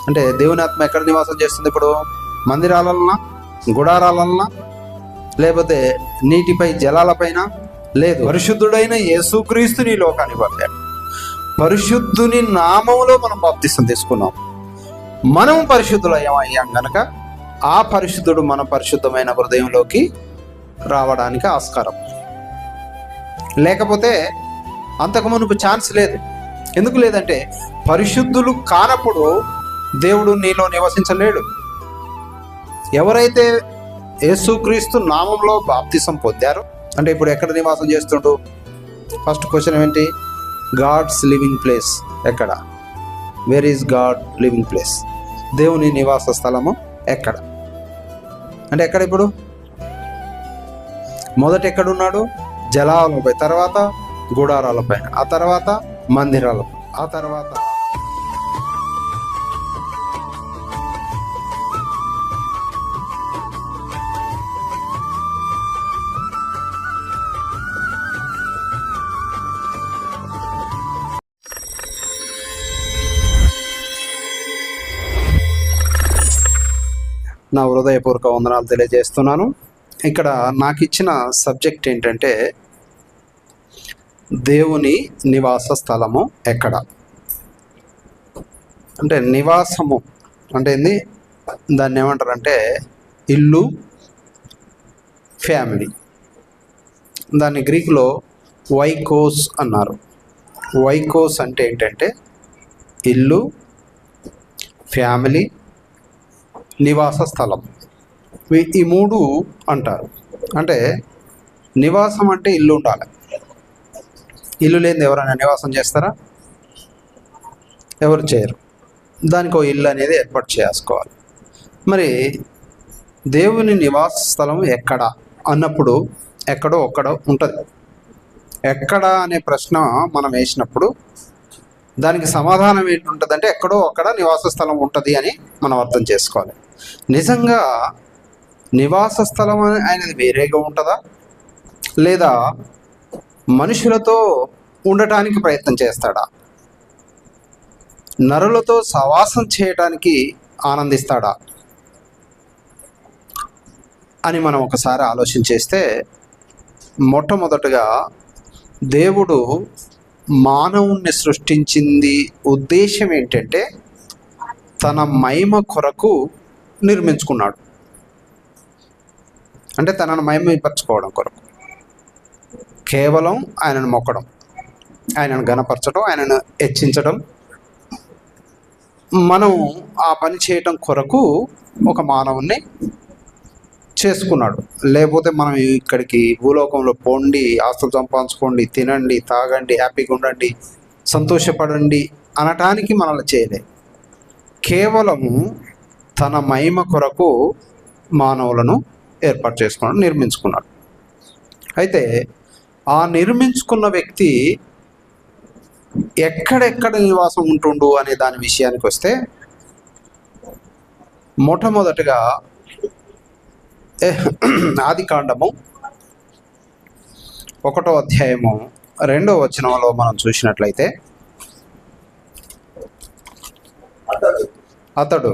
అంటే దేవుని ఆత్మ ఎక్కడ నివాసం చేస్తుంది ఇప్పుడు? మందిరాలన్నా, గుడారాలన్నా, లేకపోతే నీటిపై జలాలపైన? లేదు. పరిశుద్ధుడైన యేసుక్రీస్తుని ఈ లోకానికి పంపాడు. పరిశుద్ధుని నామములో మనం బాప్తిసం తీసుకున్నాం. మనం పరిశుద్ధులయ్యాం గనక ఆ పరిశుద్ధుడు మన పరిశుద్ధమైన హృదయంలోకి రావడానికి ఆస్కారం. లేకపోతే అంతకు మునుపు ఛాన్స్ లేదు. ఎందుకు లేదంటే పరిశుద్ధులు కానప్పుడు దేవుడు నీలో నివసించలేడు. ఎవరైతే యేసుక్రీస్తు నామంలో బాప్తిసం పొందారో, అంటే ఇప్పుడు ఎక్కడ నివాసం చేస్తుండు? ఫస్ట్ క్వశ్చన్ ఏంటి? గాడ్స్ లివింగ్ ప్లేస్ ఎక్కడ? Where is God living place? దేవుని నివాస స్థలము ఎక్కడ? అంటే ఎక్కడ ఇప్పుడు? మొదట ఎక్కడున్నాడు? జలాలపై, తర్వాత గుడారాలపైన, ఆ తర్వాత మందిరాలపై, ఆ తర్వాత నా హృదయపూర్వక వందనాలు తెలియజేస్తున్నాను. ఇక్కడ నాకు ఇచ్చిన సబ్జెక్ట్ ఏంటంటే దేవుని నివాస స్థలము ఎక్కడ? అంటే నివాసము అంటే ఏంది? దాన్ని ఏమంటారంటే ఇల్లు, ఫ్యామిలీ. దాన్ని గ్రీకులో వైకోస్ అన్నారు. వైకోస్ అంటే ఏంటంటే ఇల్లు, ఫ్యామిలీ, నివాస స్థలం. ఈ మూడు అంటారు. అంటే నివాసం అంటే ఇల్లు ఉండాలి. ఇల్లు లేనిది ఎవరైనా నివాసం చేస్తారా? ఎవరు చేయరు. దానికి ఒక ఇల్లు అనేది ఏర్పాటు చేసుకోవాలి. మరి దేవుని నివాస స్థలం ఎక్కడ అన్నప్పుడు ఎక్కడో ఒక్కడో ఉంటుంది. ఎక్కడ అనే ప్రశ్న మనం వేసినప్పుడు దానికి సమాధానం ఏంటుంటుందంటే ఎక్కడో అక్కడ నివాస స్థలం ఉంటుంది అని మనం అర్థం చేసుకోవాలి. నిజంగా నివాస స్థలం అనేది వేరేగా ఉంటుందా, లేదా మనుషులతో ఉండటానికి ప్రయత్నం చేస్తాడా, నరులతో సవాసం చేయటానికి ఆనందిస్తాడా అని మనం ఒకసారి ఆలోచన చేస్తే, మొట్టమొదటగా దేవుడు మానవుణ్ణి సృష్టించింది ఉద్దేశం ఏంటంటే తన మహిమ కొరకు నిర్మించుకున్నాడు. అంటే తనను మహిమపరచుకోవడం కొరకు, కేవలం ఆయనను మొక్కడం, ఆయనను ఘనపరచడం, ఆయనను హెచ్చించడం, మనం ఆ పని చేయటం కొరకు ఒక మానవుణ్ణి చేసుకున్నాడు. లేకపోతే మనం ఇక్కడికి భూలోకంలో పోండి, ఆస్తులు సంపాదించుకోండి, తినండి, తాగండి, హ్యాపీగా ఉండండి, సంతోషపడండి అనటానికి మనల్ని చేయలే. కేవలము తన మహిమ కొరకు మానవులను ఏర్పాటు చేసుకున్నాడు, నిర్మించుకున్నాడు. అయితే ఆ నిర్మించుకున్న వ్యక్తి ఎక్కడెక్కడ నివాసం ఉంటుండు అనే దాని విషయానికి వస్తే, మొట్టమొదటిగా ఆదికాండము 1వ అధ్యాయము 2వ వచనంలో మనం చూసినట్లయితే, అతడు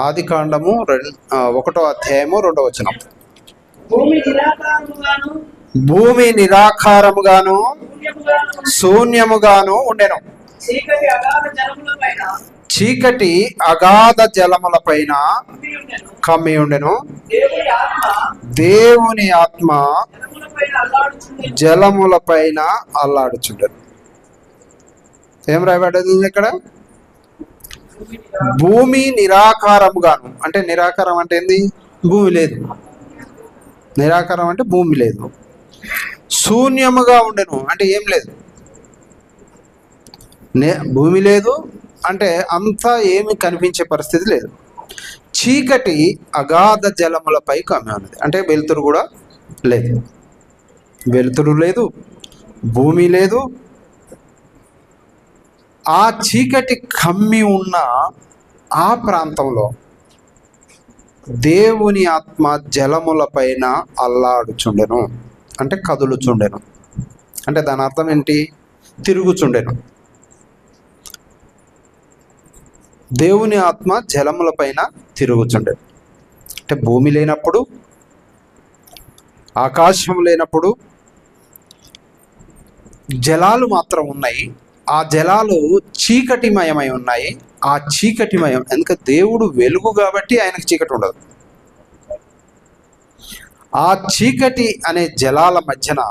ఆదికాండము 1వ అధ్యాయము 2వ వచనం, భూమి నిరాకారముగాను శూన్యముగాను ఉండెను, చీకటి అగాధ జలములపైన కమ్మి ఉండెను, దేవుని ఆత్మ జలములపైన అల్లాడుచుండెను. ఏం రాయబడ్డది ఇక్కడ? భూమి నిరాకారముగాను. అంటే నిరాకారం అంటే ఏంది? భూమి లేదు. నిరాకారం అంటే భూమి లేదు. శూన్యముగా ఉండెను అంటే ఏం లేదు. భూమి లేదు అంటే అంతా ఏమి కనిపించే పరిస్థితి లేదు. చీకటి అగాధ జలములపై కమ్మి ఉన్నది అంటే వెలుతురు కూడా లేదు. వెలుతురు లేదు, భూమి లేదు. ఆ చీకటి కమ్మి ఉన్న ఆ ప్రాంతంలో దేవుని ఆత్మ జలములపైన అల్లాడుచుండెను అంటే కదులుచుండెను. అంటే దాని అర్థం ఏంటి? తిరుగుచుండెను. దేవుని ఆత్మ జలముల పైన తిరుగుచుండే. అంటే భూమి లేనప్పుడు, ఆకాశం లేనప్పుడు జలాలు మాత్రం ఉన్నాయి. ఆ జలాలు చీకటిమయమై ఉన్నాయి. ఆ చీకటిమయం ఎందుకంటే దేవుడు వెలుగు కాబట్టి ఆయనకు చీకటి ఉండదు. ఆ చీకటి అనే జలాల మధ్యన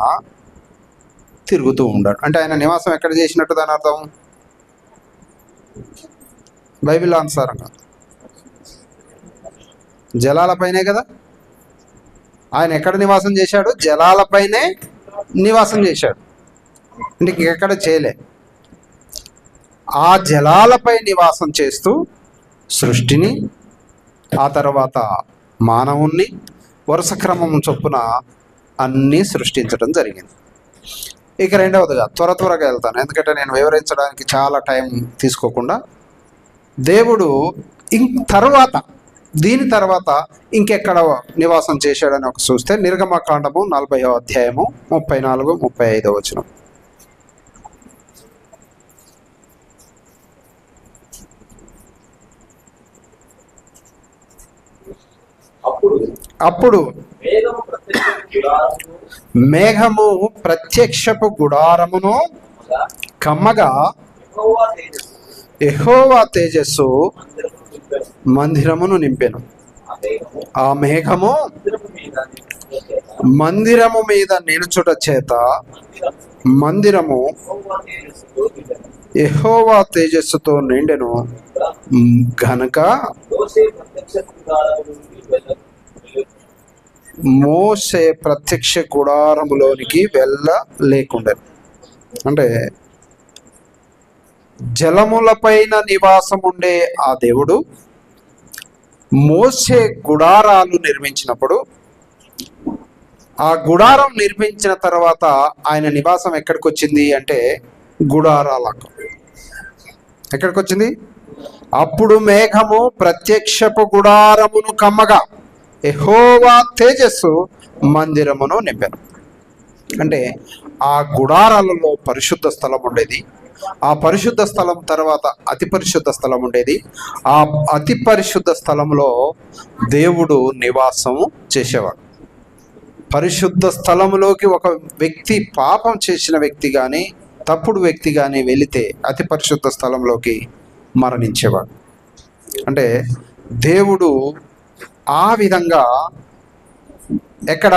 తిరుగుతూ ఉన్నాడు. అంటే ఆయన నివాసం ఎక్కడ చేసినట్టు దాని అర్థం బైబిల్ అనుసారంగా జలాలపైనే కదా. ఆయన ఎక్కడ నివాసం చేశాడు? జలాలపైనే నివాసం చేశాడు. అంటే ఎక్కడ చేయలే. ఆ జలాలపై నివాసం చేస్తూ సృష్టిని, ఆ తర్వాత మానవుణ్ణి వరుస క్రమం చొప్పున అన్నీ సృష్టించడం జరిగింది. ఇక రెండవదిగా త్వరగా వెళ్తాను, ఎందుకంటే నేను వివరించడానికి చాలా టైం తీసుకోకుండా. దేవుడు దీని తర్వాత ఇంకెక్కడ నివాసం చేశాడని ఒక చూస్తే నిర్గమకాండము 40వ అధ్యాయము 34, 35 వచనం. అప్పుడు మేఘము ప్రత్యక్షపు గుడారమును కమ్మగా యెహోవా తేజస్సు మందిరమును నింపెను. ఆ మేఘము మందిరము మీద నిలుచుట చేత మందిరము యెహోవా తేజస్సుతో నిండెను గనుక మోసే ప్రత్యక్ష గుడారములోనికి వెళ్ళలేకుండెను. అంటే జలములపైన నివాసం ఉండే ఆ దేవుడు మోసే గుడారాలు నిర్మించినప్పుడు, ఆ గుడారం నిర్మించిన తర్వాత ఆయన నివాసం ఎక్కడికి వచ్చింది అంటే గుడారాలకు. ఎక్కడికి వచ్చింది? అప్పుడు మేఘము ప్రత్యక్షపు గుడారమును కమ్మగా యెహోవా తేజస్సు మందిరమును నింపెను. అంటే ఆ గుడారాలలో పరిశుద్ధ స్థలం ఉండేది. ఆ పరిశుద్ధ స్థలం తర్వాత అతి పరిశుద్ధ స్థలం ఉండేది. ఆ అతి పరిశుద్ధ స్థలంలో దేవుడు నివాసము చేసేవాడు. పరిశుద్ధ స్థలంలోకి ఒక వ్యక్తి, పాపం చేసిన వ్యక్తి కానీ తప్పుడు వ్యక్తి కానీ వెళితే అతి పరిశుద్ధ స్థలంలోకి మరణించేవాడు. అంటే దేవుడు ఆ విధంగా ఎక్కడ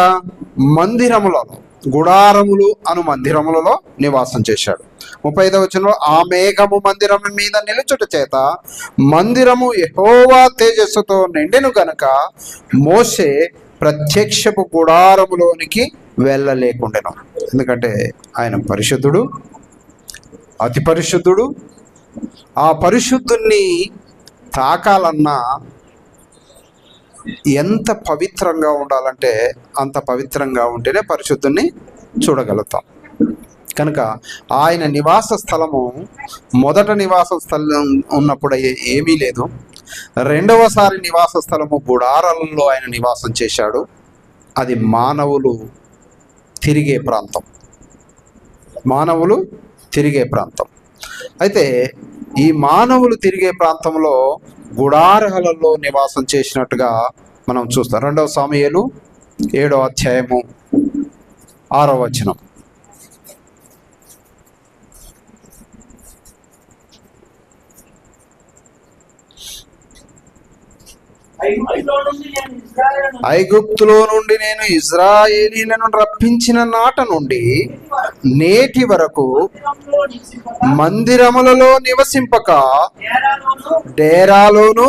మందిరములలో, గుడారములు అను మందిరములలో నివాసం చేశాడు. 35వ వచనంలో ఆ మేఘము మందిరము మీద నిలుచుట చేత మందిరము యెహోవా తేజస్సుతో నిండెను గనుక మోసే ప్రత్యక్షపు గుడారములోనికి వెళ్ళలేకుండెను. ఎందుకంటే ఆయన పరిశుద్ధుడు, అతి పరిశుద్ధుడు. ఆ పరిశుద్ధుణ్ణి తాకాలన్నా ఎంత పవిత్రంగా ఉండాలంటే అంత పవిత్రంగా ఉంటేనే పరిశుద్ధుణ్ణి చూడగలుగుతాం. కనుక ఆయన నివాస స్థలము మొదట నివాస స్థలం ఉన్నప్పుడు ఏమీ లేదు. రెండవసారి నివాస స్థలము గుడారాలలో ఆయన నివాసం చేశాడు. అది మానవులు తిరిగే ప్రాంతం. మానవులు తిరిగే ప్రాంతం. అయితే ఈ మానవులు తిరిగే ప్రాంతంలో గుడారాలలో నివాసం చేసినట్టుగా మనం చూస్తాం. 2వ సమూయేలు 7వ అధ్యాయము 6వ వచనం. ఐగుప్తులో నుండి నేను ఇజ్రాయేలీలను రప్పించిన నాట నుండి నేటి వరకు మందిరములలో నివసింపక డేరాలోను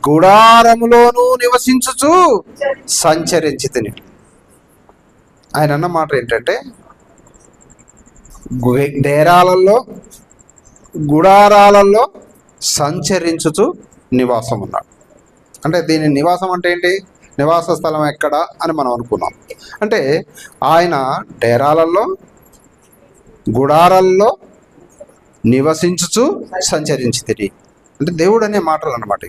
గుడారములోను నివసించుచు సంచరించితిని. ఆయన అన్న మాట ఏంటంటే డేరాలలో, గుడారాలలో సంచరించుచు నివాసం ఉన్నాడు. అంటే దీని నివాసం అంటే ఏంటి? నివాస స్థలం ఎక్కడ అని మనం అనుకున్నాం. అంటే ఆయన డేరాలలో, గుడారాల్లో నివసించుచు సంచరించితిరి. అంటే దేవుడు అనే మాటలు అన్నమాట.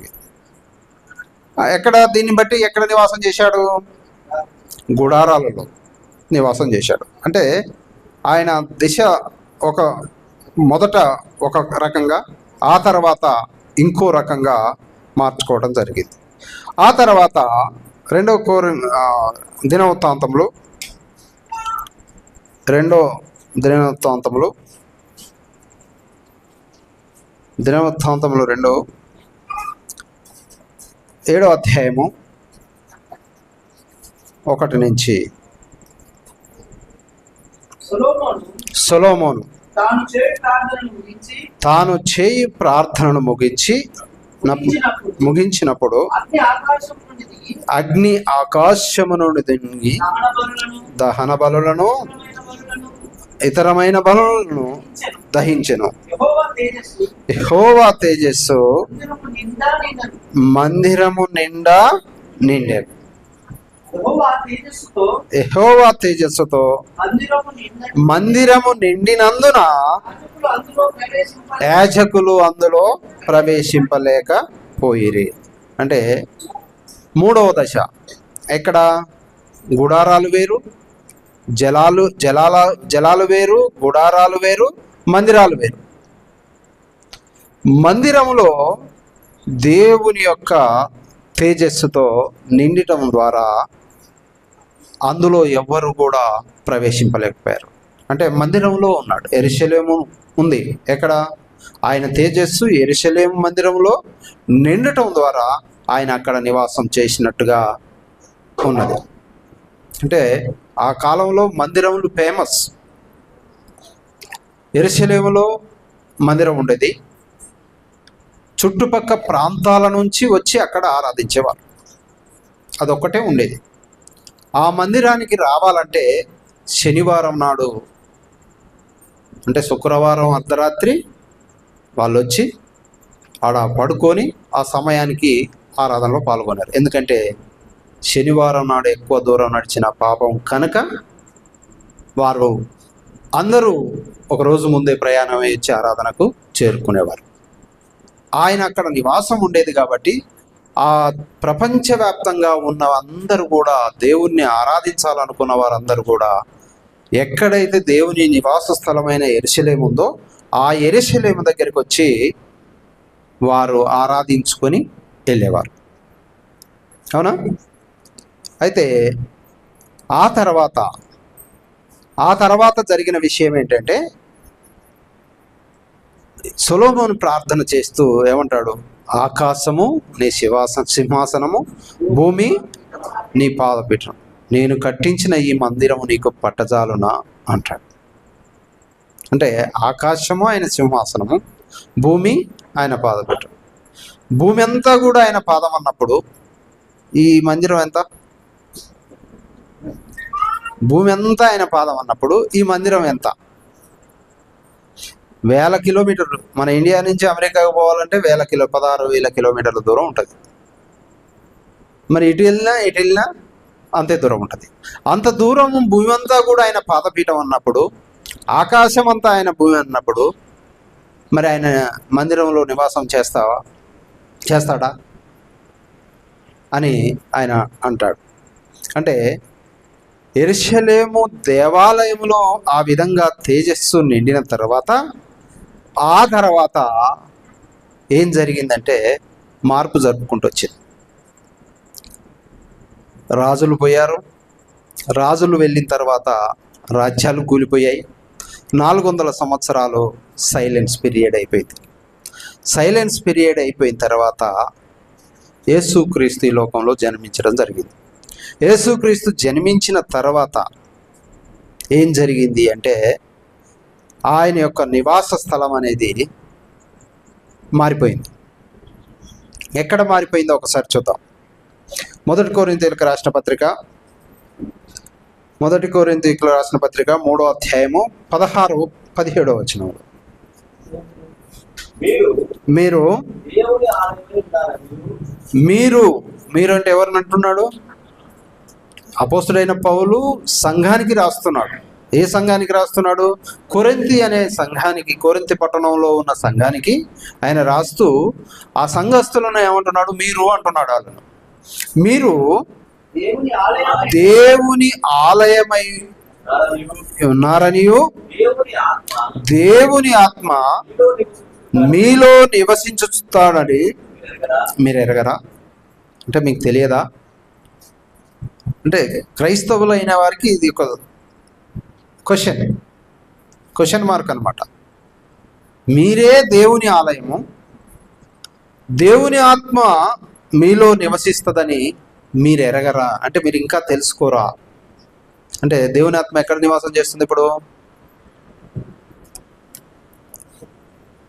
ఎక్కడ దీన్ని బట్టి ఎక్కడ నివాసం చేశాడు? గుడారాలలో నివాసం చేశాడు. అంటే ఆయన దిశ మొదట ఒక రకంగా, ఆ తర్వాత ఇంకో రకంగా మార్చుకోవడం జరిగింది. ఆ తర్వాత దినవృత్తాంతములు దినవృత్తాంతములు 7వ అధ్యాయము 1 నుంచి సొలొమోను తాను చేయి ప్రార్థనను ముగించినప్పుడు అగ్ని ఆకాశము నుండి దిగి దహన బలులను ఇతరమైన బలులను దహించెను. యెహోవా తేజస్సు మందిరము నిండా నిండెను. యెహోవా తేజస్సుతో మందిరము నిండినందున యాజకులు అందులో ప్రవేశింపలేకపోయిరి. అంటే 3వ దశ ఎక్కడ? గుడారాలు వేరు, జలాలు వేరు, గుడారాలు వేరు, మందిరాలు వేరు. మందిరంలో దేవుని యొక్క తేజస్సుతో నిండటం ద్వారా అందులో ఎవ్వరు కూడా ప్రవేశింపలేకపోయారు. అంటే మందిరంలో ఉన్నాడు. యెరూషలేము ఉంది. ఎక్కడ? ఆయన తేజస్సు యెరూషలేము మందిరంలో నిండటం ద్వారా ఆయన అక్కడ నివాసం చేసినట్టుగా ఉన్నది. అంటే ఆ కాలంలో మందిరములు ఫేమస్. యెరూషలేములో మందిరం ఉండేది. చుట్టుపక్క ప్రాంతాల నుంచి వచ్చి అక్కడ ఆరాధించేవారు. అదొక్కటే ఉండేది. ఆ మందిరానికి రావాలంటే శనివారం నాడు, అంటే శుక్రవారం అర్ధరాత్రి వాళ్ళు వచ్చి ఆడ పడుకొని ఆ సమయానికి ఆరాధనలో పాల్గొన్నారు. ఎందుకంటే శనివారం నాడు ఎక్కువ దూరం నడిచిన పాపం కనుక వారు అందరూ ఒకరోజు ముందే ప్రయాణం ఇచ్చి ఆరాధనకు చేరుకునేవారు. ఆయన అక్కడ నివాసం ఉండేది కాబట్టి ఆ ప్రపంచవ్యాప్తంగా ఉన్న అందరూ కూడా దేవుణ్ణి ఆరాధించాలనుకున్న వారందరూ కూడా ఎక్కడైతే దేవుని నివాస స్థలమైన యెరూషలేము ఉందో ఆ యెరూషలేము దగ్గరికి వచ్చి వారు ఆరాధించుకొని వెళ్ళేవారు. అవునా? అయితే ఆ తర్వాత జరిగిన విషయం ఏంటంటే, సొలొమోను ప్రార్థన చేస్తూ ఏమంటాడు? ఆకాశము నీ సింహాసనము, భూమి నీ పాదపీఠం, నేను కట్టించిన ఈ మందిరము నీకు పట్టజాలునా అంటాడు. అంటే ఆకాశము ఆయన సింహాసనము, భూమి ఆయన పాదపీఠం. భూమి అంతా కూడా ఆయన పాదం అన్నప్పుడు ఈ మందిరం ఎంత? భూమి అంతా ఆయన పాదం అన్నప్పుడు ఈ మందిరం ఎంత? 1000 కిలోమీటర్లు. మన ఇండియా నుంచి అమెరికాకు పోవాలంటే 16,000 కిలోమీటర్ల దూరం ఉంటుంది. మరి ఇటు వెళ్ళినా అంతే దూరం ఉంటుంది. అంత దూరం భూమి అంతా కూడా ఆయన పాదపీఠం అన్నప్పుడు, ఆకాశం అంతా ఆయన భూమి అన్నప్పుడు, మరి ఆయన మందిరంలో నివాసం చేస్తాడా అని ఆయన అంటాడు. అంటే యెరూషలేము దేవాలయంలో ఆ విధంగా తేజస్సు నిండిన తర్వాత ఆ తర్వాత ఏం జరిగిందంటే మార్పు జరుపుకుంటూ వచ్చింది. రాజులు పోయారు. రాజులు వెళ్ళిన తర్వాత రాజ్యాలు కూలిపోయాయి. 400 సంవత్సరాలు సైలెన్స్ పీరియడ్ అయిపోయింది. సైలెన్స్ పీరియడ్ అయిపోయిన తర్వాత యేసుక్రీస్తు ఈ లోకంలో జన్మించడం జరిగింది. యేసుక్రీస్తు జన్మించిన తర్వాత ఏం జరిగింది అంటే ఆయన యొక్క నివాస స్థలం అనేది మారిపోయింది. ఎక్కడ మారిపోయిందో ఒకసారి చూద్దాం. 1 కొరింథీయులకు రాసిన పత్రిక 3వ అధ్యాయము 16-17 వచనంలో, మీరు అంటే ఎవరిని అంటున్నాడు? అపోస్తుడైన పౌలు సంఘానికి రాస్తున్నాడు. ఏ సంఘానికి రాస్తున్నాడు? కొరింథీ అనే సంఘానికి, కొరింథీ పట్టణంలో ఉన్న సంఘానికి ఆయన రాస్తూ ఆ సంఘస్థులను ఏమంటున్నాడు? మీరు అంటున్నాడు. వాళ్ళను మీరు దేవుని ఆలయమై ఉన్నారనియు దేవుని ఆత్మ మీలో నివసించుతాడని మీరు ఎరగరా? అంటే మీకు తెలియదా? అంటే క్రైస్తవులు అయిన వారికి ఇది ఒక క్వశ్చన్ మార్క్ అనమాట. మీరే దేవుని ఆలయము, దేవుని ఆత్మ మీలో నివసిస్తుందని మీరు ఎరగరా? అంటే మీరు ఇంకా తెలుసుకోరా? అంటే దేవుని ఆత్మ ఎక్కడ నివాసం చేస్తుంది? ఇప్పుడు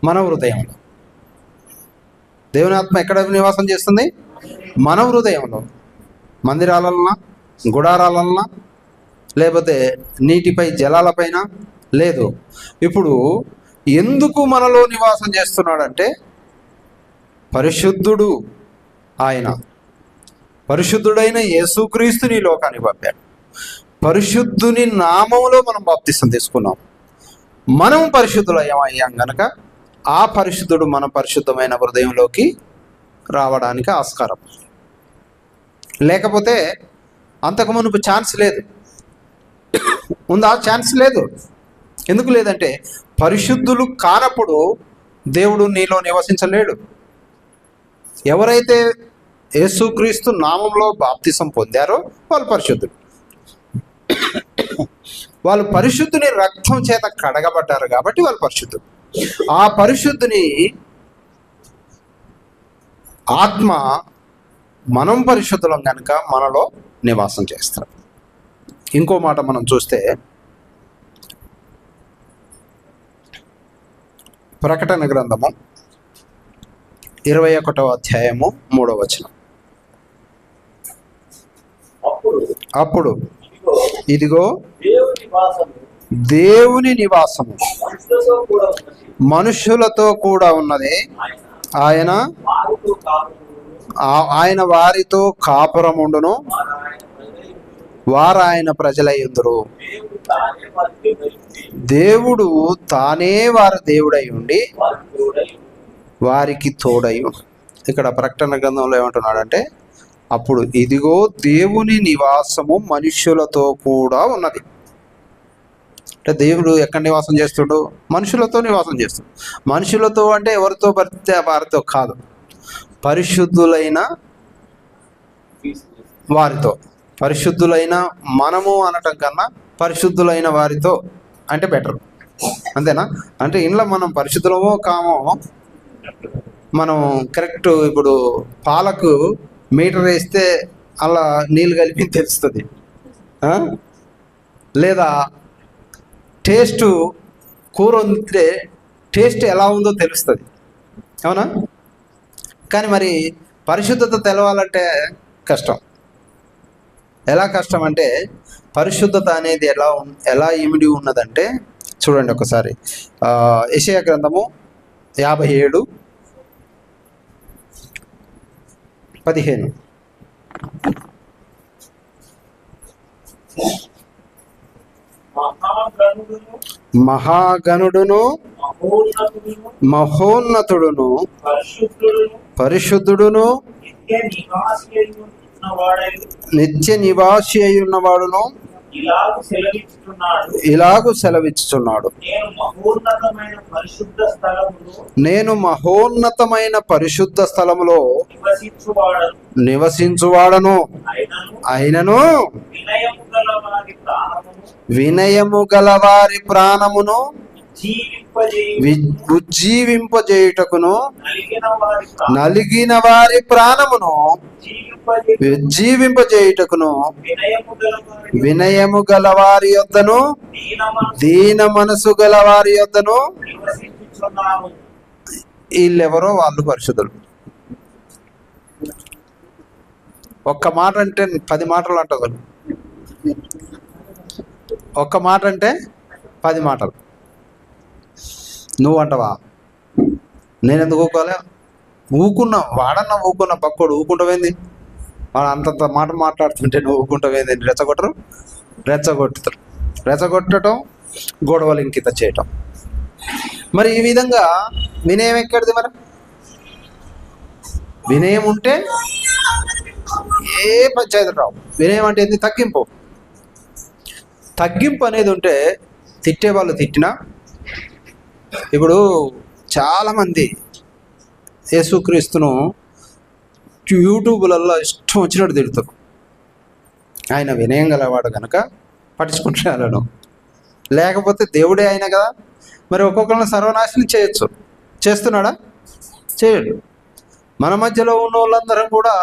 మన హృదయంలో. దేవుని ఆత్మ ఎక్కడ నివాసం చేస్తుంది? మన హృదయంలో. మందిరాలన్నా, గుడారాలన్నా, లేకపోతే నీటిపై జలాలపైన లేదు. ఇప్పుడు ఎందుకు మనలో నివాసం చేస్తున్నాడంటే పరిశుద్ధుడు ఆయన, పరిశుద్ధుడైన యేసుక్రీస్తుని లోకానికి పంపాడు. పరిశుద్ధుని నామములో మనం బాప్తిసం తీసుకున్నాం. మనం పరిశుద్ధులయ్యాం గనక ఆ పరిశుద్ధుడు మన పరిశుద్ధమైన హృదయంలోకి రావడానికి ఆస్కారం. లేకపోతే అంతకు మునుపు ఛాన్స్ లేదు. ఉందా? ఛాన్స్ లేదు. ఎందుకు లేదంటే పరిశుద్ధులు కానప్పుడు దేవుడు నీలో నివసించలేడు. ఎవరైతే యేసుక్రీస్తు నామంలో బాప్తిసం పొందారో వాళ్ళు పరిశుద్ధులు. వాళ్ళు పరిశుద్ధుని రక్తం చేత కడగబడ్డారు కాబట్టి వాళ్ళు పరిశుద్ధులు. ఆ పరిశుద్ధుని ఆత్మ మనం పరిశుద్ధులం కనుక మనలో నివాసం చేస్తారు. ఇంకో మాట మనం చూస్తే ప్రకటన గ్రంథము 21వ అధ్యాయము 3వ వచనం. అప్పుడు ఇదిగో దేవుని నివాసము మనుషులతో కూడా ఉన్నది. ఆయన వారితో కాపురముండును, వారు ఆయన ప్రజలయ్యుందురు. దేవుడు తానే వారి దేవుడై ఉండి వారికి తోడై. ఇక్కడ ప్రకటన గ్రంథంలో ఏమంటున్నాడంటే అప్పుడు ఇదిగో దేవుని నివాసము మనుష్యులతో కూడా ఉన్నది. అంటే దేవుడు ఎక్కడ నివాసం చేస్తుడు? మనుషులతో నివాసం చేస్తాడు. మనుషులతో అంటే ఎవరితో పడితే వారితో కాదు, పరిశుద్ధులైన వారితో. పరిశుద్ధులైన మనము అనటం కన్నా పరిశుద్ధులైన వారితో అంటే బెటర్. అంతేనా? అంటే ఇంట్లో మనం పరిశుద్ధులమో కామో మనం కరెక్ట్. ఇప్పుడు పాలకు మీటర్ వేస్తే అలా నీళ్ళు కలిపి తెలుస్తుంది, లేదా టేస్ట్ కూర వండితే టేస్ట్ ఎలా ఉందో తెలుస్తుంది, అవునా? కానీ మరి పరిశుద్ధత తెలవాలంటే కష్టం. ఎలా కష్టం అంటే పరిశుద్ధత అనేది ఎలా ఇమిడి ఉన్నదంటే చూడండి ఒకసారి. యెషయా గ్రంథము 57:15. మహాగణుడును మహోన్నతుడును పరిశుద్ధుడును నిత్య నివాసి అయి ఉన్నవాడును ఇలాగు సెలవిచ్చుచున్నాడు, నేను మహోన్నతమైన పరిశుద్ధ స్థలములో నివసించువాడను, అయినను వినయము గల వారి ప్రాణమును ఉజ్జీవింపజేయుటకును, నలిగిన వారి ప్రాణమును ఉజ్జీవింపజేయుటకును, వినయము గల వారి యొద్దను దీన మనసు గల వారి యొద్దను. వీళ్ళెవరో వాళ్ళు పరిశుద్ధులు. ఒక్క మాట అంటే 10 మాటలు అంటారు. ఒక్క మాట అంటే 10 మాటలు. నువ్వు అంటవా? నేను ఎందుకు ఊకోలే? ఊకున్నా, వాడన్నా ఊకున్నా. పక్కోడు ఊకుంటావేంది? వాడు అంతంత మాట మాట్లాడుతుంటే నువ్వు ఊకుంటావేంది? రెచ్చగొట్టడం, గొడవలు ఇంకిత చేయటం. మరి ఈ విధంగా వినయం ఎక్కడిది? మరి వినయం ఉంటే ఏ పంచాయతీ రావు. వినయం అంటే ఏంది? తగ్గింపు అనేది ఉంటే తిట్టే వాళ్ళు తిట్టినా. ఇప్పుడు చాలామంది యేసుక్రీస్తును యూట్యూబ్లలో ఇష్టం వచ్చినట్టు తిడతారు. ఆయన వినయం గలవాడు కనుక పట్టించుకుంటాను, లేకపోతే దేవుడే ఆయన కదా, మరి ఒక్కొక్కరిని సర్వనాశనం చేయొచ్చు. చేస్తున్నాడా? చేయడు. మన మధ్యలో ఉన్న వాళ్ళందరం కూడా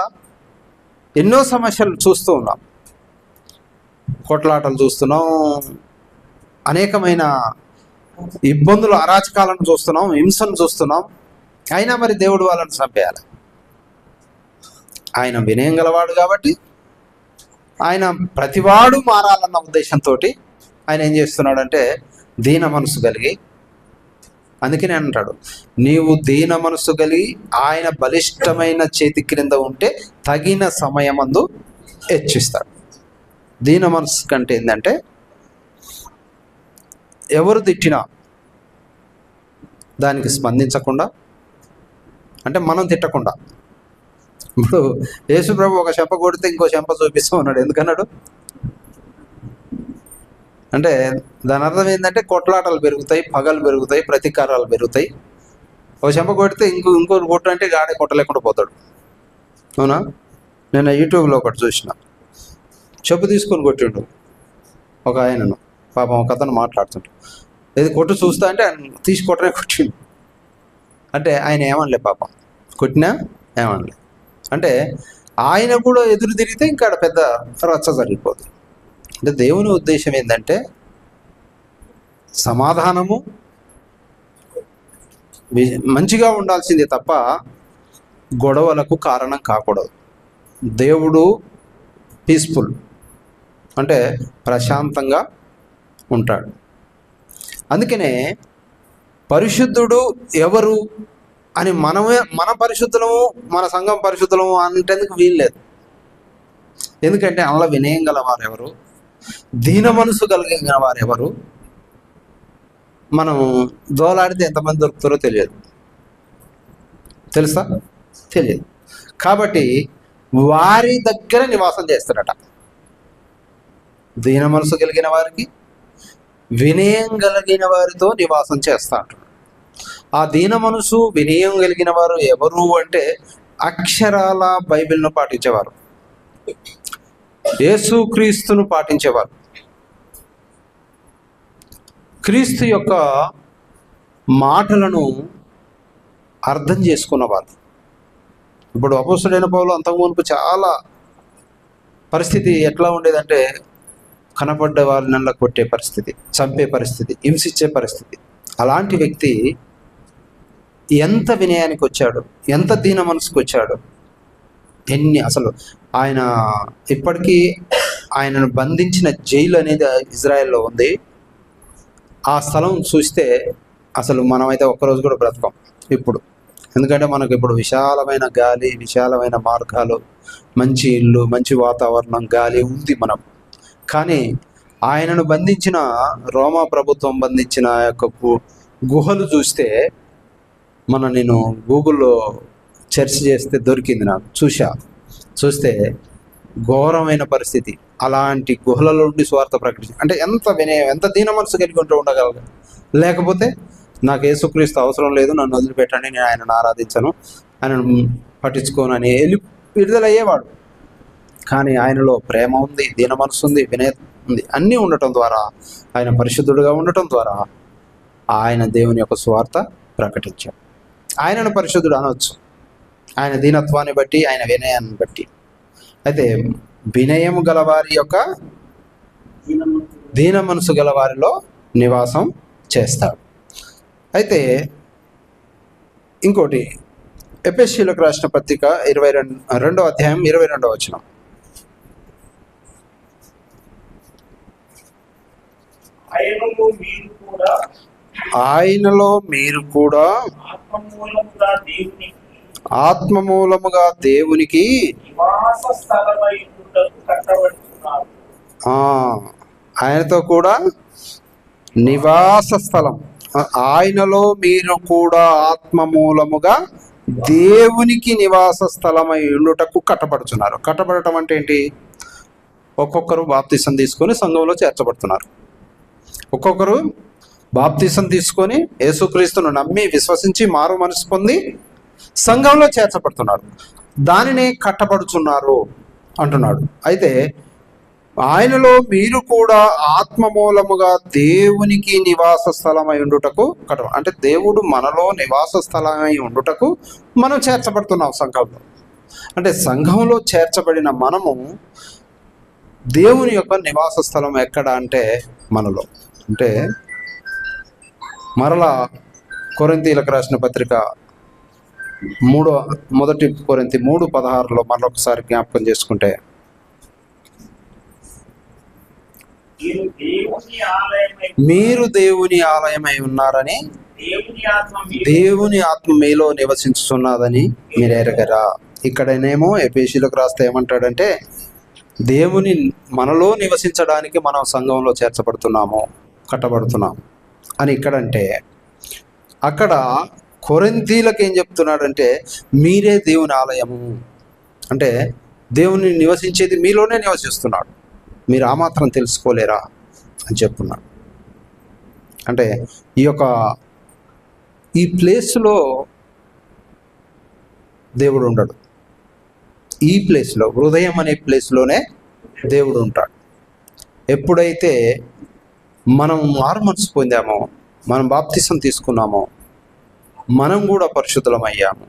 ఎన్నో సమస్యలు చూస్తూ ఉన్నాం, కొట్లాటలు చూస్తున్నాం, అనేకమైన ఇబ్బందులు, అరాచకాలను చూస్తున్నాం, హింసను చూస్తున్నాం. అయినా మరి దేవుడు వాళ్ళని చంపేయాలి. ఆయన వినయం గలవాడు కాబట్టి ఆయన ప్రతివాడు మారాలన్న ఉద్దేశంతో ఆయన ఏం చేస్తున్నాడంటే దీన మనసు కలిగి, అందుకనే అంటాడు, నీవు దీన మనసు కలిగి ఆయన బలిష్టమైన చేతి క్రింద ఉంటే తగిన సమయమందు హెచ్చిస్తాడు. దీన మనసు కంటే ఏంటంటే ఎవరు తిట్టినా దానికి స్పందించకుండా, అంటే మనం తిట్టకుండా. ఇప్పుడు యేసుప్రభు ఒక చెంప కొడితే ఇంకో చెంప చూపిస్తూ ఉన్నాడు. ఎందుకన్నాడు అంటే దాని అర్థం ఏంటంటే కొట్లాటలు పెరుగుతాయి, పగలు పెరుగుతాయి, ప్రతీకారాలు పెరుగుతాయి. ఒక చెంప కొడితే ఇంకోటి కొట్టు అంటే గాడే కొట్టలేకుండా పోతాడు. అవునా? నేను యూట్యూబ్లో ఒకటి చూసిన, చెప్పు తీసుకొని కొట్టిండు ఒక ఆయనను. పాపం ఒక అతను మాట్లాడుతుంటాడు, ఇది కొట్టు చూస్తా అంటే ఆయన తీసి కొట్టనే కొట్టిండు. అంటే ఆయన ఏమనలే, పాపం కొట్టినా ఏమనలే. అంటే ఆయన కూడా ఎదురు తిరిగితే ఇంకా పెద్ద రచ్చ జరిగిపోతుంది. అంటే దేవుని ఉద్దేశం ఏంటంటే సమాధానము, మంచిగా ఉండాల్సిందే తప్ప గొడవలకు కారణం కాకూడదు. దేవుడు పీస్ఫుల్ అంటే ప్రశాంతంగా ఉంటాడు. అందుకనే పరిశుద్ధుడు ఎవరు అని మన పరిశుద్ధులము, మన సంఘం పరిశుద్ధులము అంటేందుకు వీల్లేదు. ఎందుకంటే అందులో వినయం గలవారు ఎవరు, దీన మనసు కలిగిన వారు ఎవరు, మనం దోలాడితే ఎంతమంది దొరుకుతారో తెలియదు. తెలుసా? తెలియదు. కాబట్టి వారి దగ్గర నివాసం చేస్తారట. దీన మనసు కలిగిన వారికి, వినయం కలిగిన వారితో నివాసం చేస్తాడు. ఆ దీన మనసు, వినయం కలిగిన వారు ఎవరు అంటే అక్షరాల బైబిల్ను పాటించేవారు, యేసుక్రీస్తును పాటించేవారు, క్రీస్తు యొక్క మాటలను అర్థం చేసుకున్నవారు. ఇప్పుడు అపోస్తలుడైన పౌలు అంతకుమునుపు చాలా పరిస్థితి ఎట్లా ఉండేదంటే కనపడ్డ వాళ్ళని కొట్టే పరిస్థితి, చంపే పరిస్థితి, హింసించే పరిస్థితి. అలాంటి వ్యక్తి ఎంత వినయానికి వచ్చాడు, ఎంత దీన మనసుకు వచ్చాడు. అసలు ఆయన ఇప్పటికీ ఆయనను బంధించిన జైలు అనేది ఇజ్రాయెల్లో ఉంది. ఆ స్థలం చూస్తే అసలు మనమైతే ఒక్కరోజు కూడా బ్రతకం ఇప్పుడు. ఎందుకంటే మనకు ఇప్పుడు విశాలమైన గాలి, విశాలమైన మార్గాలు, మంచి ఇల్లు, మంచి వాతావరణం, గాలి ఉంది మనం. కానీ ఆయనను బంధించిన రోమా ప్రభుత్వం బంధించిన యొక్క గుహలు చూస్తే, నేను గూగుల్లో సెర్చ్ చేస్తే దొరికింది, నాకు చూస్తే ఘోరమైన పరిస్థితి. అలాంటి గుహలలో నుండి స్వార్థ ప్రకటించి అంటే ఎంత వినయం, ఎంత దీన మనసు కలిగి ఉంటూ ఉండగలగా. లేకపోతే నాకు యేసుక్రీస్తు అవసరం లేదు, నన్ను వదిలిపెట్టండి, నేను ఆయనను ఆరాధించను, ఆయనను పట్టించుకోను అని విడుదలయ్యేవాడు. కానీ ఆయనలో ప్రేమ ఉంది, దీన మనసు ఉంది, వినయం ఉంది. అన్నీ ఉండటం ద్వారా, ఆయన పరిశుద్ధుడుగా ఉండటం ద్వారా ఆయన దేవుని యొక్క స్వార్థ ప్రకటించాడు. ఆయనను పరిశుద్ధుడు అనవచ్చు, ఆయన దీనత్వాన్ని బట్టి, ఆయన వినయాన్ని బట్టి. అయితే వినయము గలవారి యొక్క, దీన మనసు గలవారిలో నివాసం చేస్తాడు. అయితే ఇంకోటి, ఎఫెసీయులకు రాసిన పత్రిక 22వ అధ్యాయం 22వ వచనం. ఆయనలో మీరు కూడా ఆత్మమూలముగా దేవునికి ఆయనతో కూడా నివాస స్థలం, ఆయనలో మీరు కూడా ఆత్మమూలముగా దేవునికి నివాస స్థలమై ఉండుటకు కట్టబడుతున్నారు. కట్టబడటం అంటే ఏంటి? ఒక్కొక్కరు బాప్తిసం తీసుకొని సంఘంలో చేర్చబడుతున్నారు. ఒక్కొక్కరు బాప్తిసం తీసుకొని యేసుక్రీస్తును నమ్మి విశ్వసించి మారు మనసు పొంది సంఘంలో చేర్చబడుతున్నారు. దానినే కట్టబడుచున్నారు అంటున్నాడు. అయితే ఆయనలో మీరు కూడా ఆత్మ మూలముగా దేవునికి నివాస స్థలమై ఉండుటకు అంటే దేవుడు మనలో నివాస స్థలమై ఉండుటకు మనం చేర్చబడుతున్నాం సంఘంలో. అంటే సంఘంలో చేర్చబడిన మనము దేవుని యొక్క నివాస స్థలం ఎక్కడ అంటే మనలో. అంటే మరలా కొరింథీయులకు రాసిన పత్రిక మొదటి కొరింథీ 3:16 మరొకసారి జ్ఞాపకం చేసుకుంటే, మీరు దేవుని ఆలయమై ఉన్నారని దేవుని ఆత్మ మీలో నివసించుచున్నదని మీరు ఎరగరా. ఇక్కడనేమో ఎఫెసీయులకు రాస్తే ఏమంటాడంటే, దేవుని మనలో నివసించడానికి మనం సంఘంలో చేర్చబడుతున్నాము, కట్టబడుతున్నాము అని ఇక్కడంటే, అక్కడ కొరింథీయులకు ఏం చెప్తున్నాడంటే మీరే దేవుని ఆలయము. అంటే దేవుని నివసించేది మీలోనే నివసిస్తున్నాడు, మీరు ఆ మాత్రం తెలుసుకోలేరా అని చెప్తున్నాడు. అంటే ఈ ప్లేస్లో దేవుడు ఉండడు. ఈ ప్లేస్లో, హృదయం అనే ప్లేస్లోనే దేవుడు ఉంటాడు. ఎప్పుడైతే మనం మారుమనసు పొందామో, మనం బాప్తిసం తీసుకున్నామో, మనం కూడా పరిశుద్ధులమయ్యాము.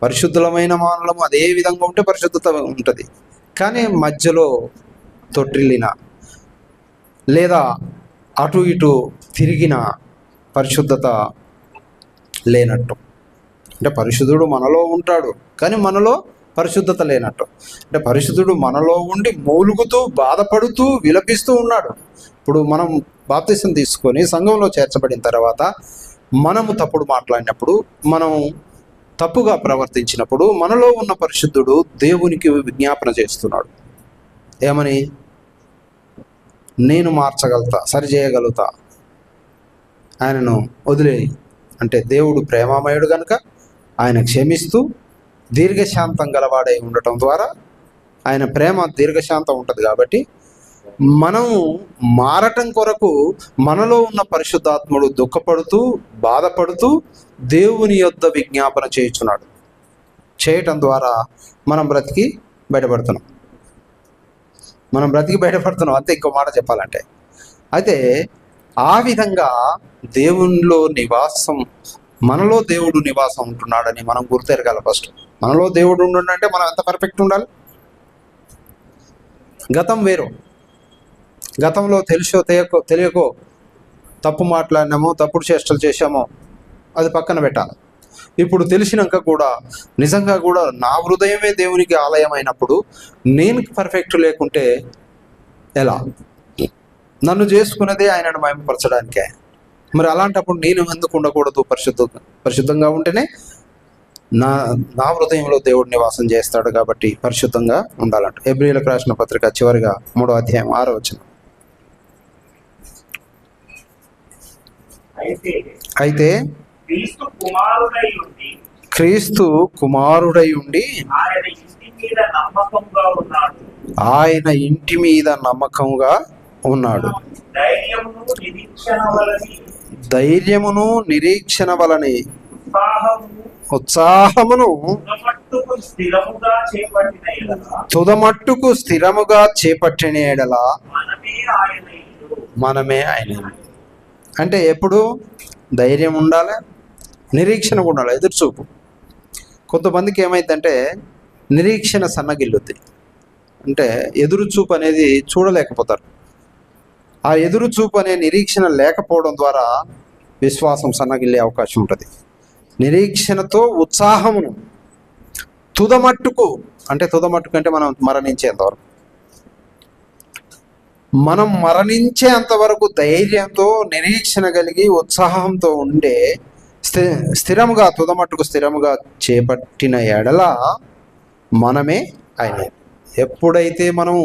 పరిశుద్ధులమైన మానవులము అదే విధంగా ఉంటే పరిశుద్ధత ఉంటుంది. కానీ మధ్యలో తొట్టిల్లిన లేదా అటు ఇటు తిరిగిన పరిశుద్ధత లేనట్టు. అంటే పరిశుద్ధుడు మనలో ఉంటాడు కానీ మనలో పరిశుద్ధత లేనట్టు. అంటే పరిశుద్ధుడు మనలో ఉండి మూలుగుతూ బాధపడుతూ విలపిస్తూ ఉన్నాడు. ఇప్పుడు మనం బాప్తిసం తీసుకొని సంఘంలో చేర్చబడిన తర్వాత మనము తప్పుడు మాట్లాడినప్పుడు, మనం తప్పుగా ప్రవర్తించినప్పుడు మనలో ఉన్న పరిశుద్ధుడు దేవునికి విజ్ఞాపన చేస్తున్నాడు. ఏమని? నేను మార్చగలుగుతా, సరిచేయగలుగుతా, ఆయనను వదిలేయి అంటే దేవుడు ప్రేమమయుడు కనుక ఆయన క్షమిస్తూ దీర్ఘశాంతం గలవాడై ఉండటం ద్వారా, ఆయన ప్రేమ దీర్ఘశాంతం ఉంటుంది కాబట్టి మనము మారటం కొరకు మనలో ఉన్న పరిశుద్ధాత్ముడు దుఃఖపడుతూ బాధపడుతూ దేవుని యొద్ద విజ్ఞాపన చేయుచున్నాడు. చేయటం ద్వారా మనం బ్రతికి బయటపడుతున్నాం. అంతే. ఇంకో మాట చెప్పాలంటే, అయితే ఆ విధంగా దేవునిలో నివాసం, మనలో దేవుడు నివాసం ఉంటున్నాడని మనం గుర్తెరగాలి. ఫస్ట్ మనలో దేవుడు ఉండంటే మనం ఎంత పర్ఫెక్ట్ ఉండాలి. గతం వేరు. గతంలో తెలుసో తెలియకో తప్పు మాట్లాడినామో, తప్పుడు చేష్టలు చేశామో అది పక్కన పెట్టాలి. ఇప్పుడు తెలిసినాక కూడా నిజంగా కూడా నా హృదయమే దేవునికి ఆలయం అయినప్పుడు నేను పర్ఫెక్ట్ లేకుంటే ఎలా? నన్ను చేసుకున్నదే ఆయనను మహిమపరచడానికే. మరి అలాంటప్పుడు నేను ఎందుకు ఉండకూడదు? పరిశుద్ధంగా ఉంటేనే నా హృదయంలో దేవుడు నివాసం చేస్తాడు కాబట్టి పరిశుద్ధంగా ఉండాలంట. హెబ్రీయులకు రాసిన పత్రిక చివరిగా 3వ అధ్యాయం 6వ వచనం. అయితే క్రీస్తు కుమారుడై ఉండి ఆయన ఇంటి మీద నమ్మకంగా ఉన్నాడు. ధైర్యమును నిరీక్షణ వలని ఉత్సాహమును తుదమట్టుకు స్థిరముగా చేపట్టిన ఎడల మనమే ఆయన. అంటే ఎప్పుడు ధైర్యం ఉండాలి, నిరీక్షణ ఉండాలి, ఎదురుచూపు. కొంతమందికి ఏమైందంటే నిరీక్షణ సన్నగిల్లుద్ది. అంటే ఎదురుచూపు అనేది చూడలేకపోతారు. ఆ ఎదురుచూపు అనే నిరీక్షణ లేకపోవడం ద్వారా విశ్వాసం సన్నగిల్లే అవకాశం ఉంటుంది. నిరీక్షణతో ఉత్సాహమును తుదమట్టుకు అంటే మనం మరణించేంతవరకు, మనం మరణించేంతవరకు ధైర్యంతో నిరీక్షణ కలిగి ఉత్సాహంతో ఉండే తుదమట్టుకు స్థిరముగా చేపట్టిన ఎడల మనమే ఆయన. ఎప్పుడైతే మనం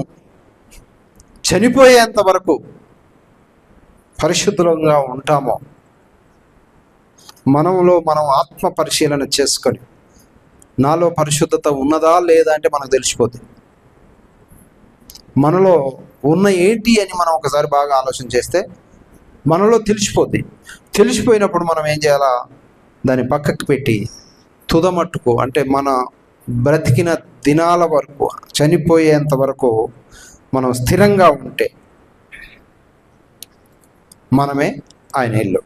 చనిపోయేంత వరకు పరిశుద్ధంగా ఉంటామో, మనలో మనం ఆత్మ పరిశీలన చేసుకొని నాలో పరిశుద్ధత ఉన్నదా లేదా అంటే మనకు తెలిసిపోతుంది. మనలో ఉన్న ఏంటి అని మనం ఒకసారి బాగా ఆలోచన చేస్తే మనలో తెలిసిపోద్ది. తెలిసిపోయినప్పుడు మనం ఏం చేయాలా? దాన్ని పక్కకి పెట్టి తుదమట్టుకు, అంటే మన బ్రతికిన దినాల వరకు, చనిపోయేంత వరకు మనం స్థిరంగా ఉంటే మనమే ఆయన ఇల్లు.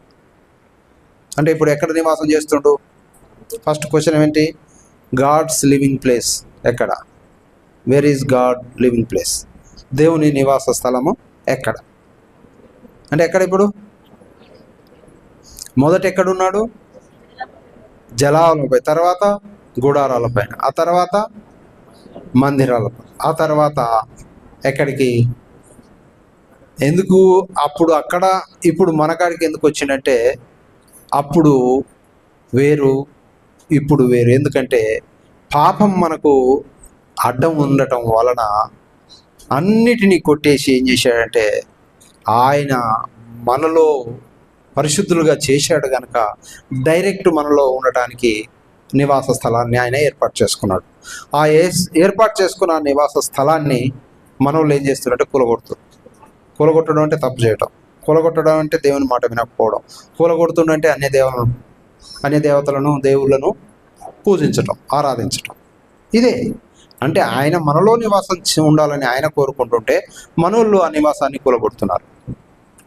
అంటే ఇప్పుడు ఎక్కడ నివాసం చేస్తుండు? ఫస్ట్ క్వశ్చన్ ఏంటి? గాడ్స్ లివింగ్ ప్లేస్ ఎక్కడ? Where is God living place? దేవుని నివాస స్థలము ఎక్కడ? అంటే ఎక్కడ? ఇప్పుడు మొదట ఎక్కడున్నాడు? జలాలపై, తర్వాత గుడారాలపైన, ఆ తర్వాత మందిరాలపై, ఆ తర్వాత ఎక్కడికి? ఎందుకు అప్పుడు అక్కడ, ఇప్పుడు మనకాడికి ఎందుకు వచ్చిందంటే అప్పుడు వేరు, ఇప్పుడు వేరు. ఎందుకంటే పాపం మనకు అడ్డం ఉండటం వలన అన్నిటినీ కొట్టేసి ఏం చేశాడంటే ఆయన మనలో పరిశుద్ధులుగా చేశాడు కనుక డైరెక్ట్ మనలో ఉండటానికి నివాస స్థలాన్ని ఆయన ఏర్పాటు చేసుకున్నాడు. ఆ ఏర్పాటు చేసుకున్న నివాస స్థలాన్ని మనలో ఏం చేస్తున్నారంటే కూలగొట్టడం అంటే తప్పు చేయటం, కూలగొట్టడం అంటే దేవుని మాట వినకపోవడం, కూలగొడుతుండంటే అన్య దేవతలను దేవుళ్ళను పూజించటం, ఆరాధించటం. ఇదే అంటే ఆయన మనలో నివాసం ఉండాలని ఆయన కోరుకుంటుంటే మనోళ్ళు ఆ నివాసాన్ని కూలగొడుతున్నారు.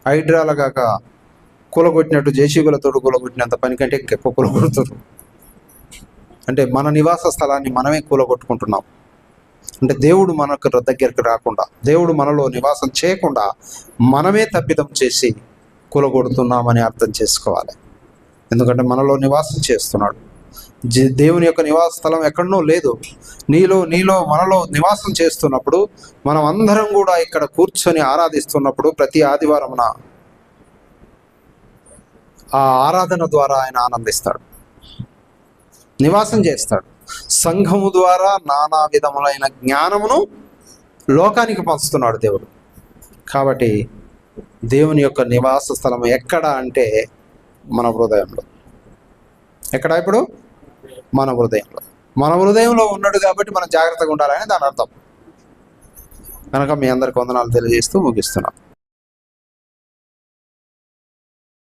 హైడ్రాలగాక కూలగొట్టినట్టు జేసీబీలతో కూలగొట్టినంత పని కంటే ఎక్కువ కూలగొడుతున్నారు. అంటే మన నివాస స్థలాన్ని మనమే కూలగొట్టుకుంటున్నాం. అంటే దేవుడు మనకు దగ్గరికి రాకుండా, దేవుడు మనలో నివాసం చేయకుండా మనమే తప్పిదం చేసి కూలగొడుతున్నామని అర్థం చేసుకోవాలి. ఎందుకంటే మనలో నివాసం చేస్తున్నాడు. దేవుని యొక్క నివాస స్థలం ఎక్కడనో లేదు, నీలో మనలో నివాసం చేస్తున్నప్పుడు, మనం అందరం కూడా ఇక్కడ కూర్చొని ఆరాధిస్తున్నప్పుడు ప్రతి ఆదివారమున ఆ ఆరాధన ద్వారా ఆయన ఆనందిస్తాడు, నివాసం చేస్తాడు. సంఘము ద్వారా నానా విధములైన జ్ఞానమును లోకానికి పంచుతున్నాడు దేవుడు. కాబట్టి దేవుని యొక్క నివాస స్థలం ఎక్కడ అంటే మన హృదయంలో. ఎక్కడ? ఇప్పుడు మన హృదయంలో. మన హృదయంలో ఉన్నాడు కాబట్టి మనం జాగ్రత్తగా ఉండాలని దాని అర్థం. కనుక మీ అందరికి వందనాలు తెలియజేస్తూ ముగిస్తున్నాం.